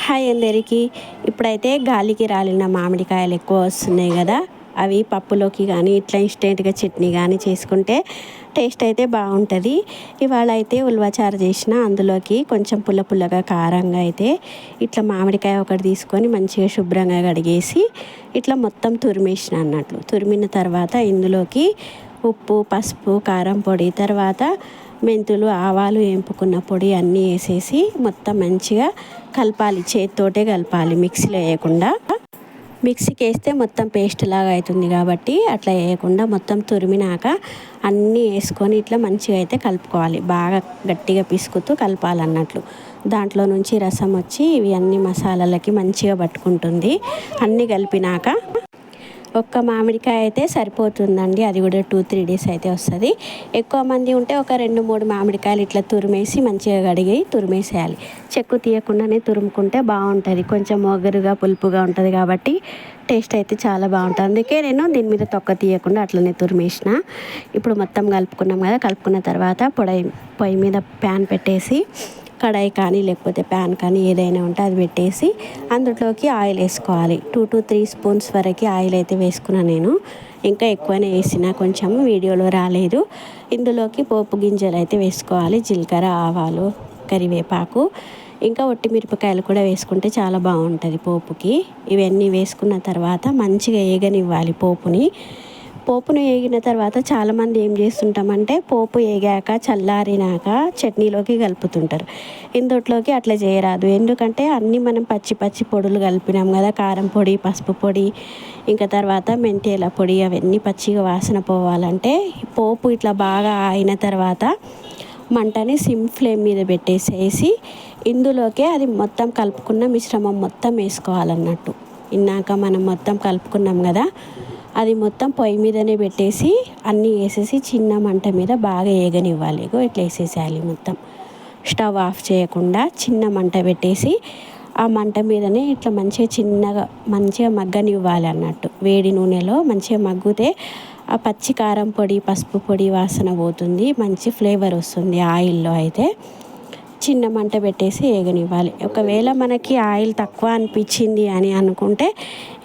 Hi అందరికీ. ఇప్పుడైతే గాలికి రాలిన మామిడికాయలు ఎక్కువ వస్తున్నాయి కదా, అవి పప్పులోకి కానీ ఇట్లా ఇన్స్టెంట్గా చట్నీ కానీ చేసుకుంటే టేస్ట్ అయితే బాగుంటుంది. ఇవాళ అయితే ఉల్వచారు చేసిన, అందులోకి కొంచెం పుల్ల పుల్లగా కారంగా అయితే ఇట్లా మామిడికాయ ఒకటి తీసుకొని మంచిగా శుభ్రంగా కడిగేసి ఇట్లా మొత్తం తురిమేసిన అన్నట్లు. తురిమిన తర్వాత ఇందులోకి ఉప్పు, పసుపు, కారం పొడి, తర్వాత మెంతులు, ఆవాలు వేంపుకున్న పొడి అన్నీ వేసేసి మొత్తం మంచిగా కలపాలి. చేతితోటే కలపాలి, మిక్సీలో వేయకుండా. మిక్సీకి వేస్తే మొత్తం పేస్ట్ లాగా అవుతుంది కాబట్టి అట్లా వేయకుండా మొత్తం తురిమినాక అన్నీ వేసుకొని ఇట్లా మంచిగా అయితే కలుపుకోవాలి. బాగా గట్టిగా పిసుకుతూ కలపాలన్నట్లు. దాంట్లో నుంచి రసం వచ్చి ఇవి అన్ని మసాలాలకి మంచిగా పట్టుకుంటుంది. అన్నీ కలిపినాక ఒక్క మామిడికాయ అయితే సరిపోతుందండి. అది కూడా 2-3 డేస్ అయితే వస్తుంది. ఎక్కువ మంది ఉంటే ఒక 2-3 మామిడికాయలు ఇట్లా తురిమేసి మంచిగా కడిగి తురిమేసేయాలి. చెక్కు తీయకుండానే తురుముకుంటే బాగుంటుంది. కొంచెం ఒగరుగా పులుపుగా ఉంటుంది కాబట్టి టేస్ట్ అయితే చాలా బాగుంటుంది. అందుకే నేను దీని మీద తొక్క తీయకుండా అట్లనే తురిమేసిన. ఇప్పుడు మొత్తం కలుపుకున్నాం కదా, కలుపుకున్న తర్వాత పొయ్యి మీద ప్యాన్ పెట్టేసి, కడాయి కానీ లేకపోతే ప్యాన్ కానీ ఏదైనా ఉంటే అది పెట్టేసి అందులోకి ఆయిల్ వేసుకోవాలి. 2-3 స్పూన్స్ వరకు ఆయిల్ అయితే వేసుకున్నాను నేను. ఇంకా ఎక్కువనే వేసిన, కొంచెం వీడియోలో రాలేదు. ఇందులోకి పోపు గింజలు అయితే వేసుకోవాలి. జీలకర్ర, ఆవాలు, కరివేపాకు, ఇంకా ఒట్టి మిరపకాయలు కూడా వేసుకుంటే చాలా బాగుంటుంది పోపుకి. ఇవన్నీ వేసుకున్న తర్వాత మంచిగా వేగనివ్వాలి పోపును వేగిన తర్వాత చాలామంది ఏం చేస్తుంటామంటే పోపు వేగాక చల్లారినాక చట్నీలోకి కలుపుతుంటారు. ఇందులోకి అట్లా చేయరాదు. ఎందుకంటే అన్నీ మనం పచ్చి పొడులు కలిపినాం కదా, కారం పొడి, పసుపు పొడి, ఇంకా తర్వాత మెంతేల పొడి, అవన్నీ పచ్చిగా వాసన పోవాలంటే పోపు ఇట్లా బాగా అయిన తర్వాత మంటని సిమ్ ఫ్లేమ్ మీద పెట్టేసేసి ఇందులోకే అది మొత్తం కలుపుకున్న మిశ్రమం మొత్తం వేసుకోవాలన్నట్టు. ఇన్నాక మనం మొత్తం కలుపుకున్నాం కదా, అది మొత్తం పొయ్యి మీదనే పెట్టేసి అన్నీ వేసేసి చిన్న మంట మీద బాగా వేగనివ్వాలి. ఇట్లా వేసేసేయాలి. మొత్తం స్టవ్ ఆఫ్ చేయకుండా చిన్న మంట పెట్టేసి ఆ మంట మీదనే ఇట్లా మంచిగా మగ్గనివ్వాలి అన్నట్టు. వేడి నూనెలో మంచిగా మగ్గితే ఆ పచ్చి కారం పొడి, పసుపు పొడి వాసన పోతుంది, మంచి ఫ్లేవర్ వస్తుంది. ఆయిల్లో అయితే చిన్న మంట పెట్టేసి వేగనివ్వాలి. ఒకవేళ మనకి ఆయిల్ తక్కువ అనిపించింది అని అనుకుంటే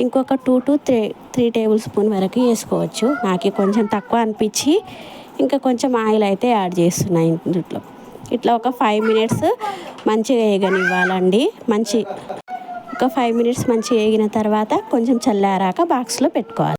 ఇంకొక 2-3 టేబుల్ స్పూన్ వరకు వేసుకోవచ్చు. నాకు కొంచెం తక్కువ అనిపించి ఇంకా కొంచెం ఆయిల్ అయితే యాడ్ చేస్తున్నాను ఇందులో. ఇట్లా ఒక 5 మినిట్స్ మంచిగా వేగనివ్వాలండి. ఒక 5 మినిట్స్ మంచిగా వేగిన తర్వాత కొంచెం చల్లారాక బాక్స్లో పెట్టుకోవాలి.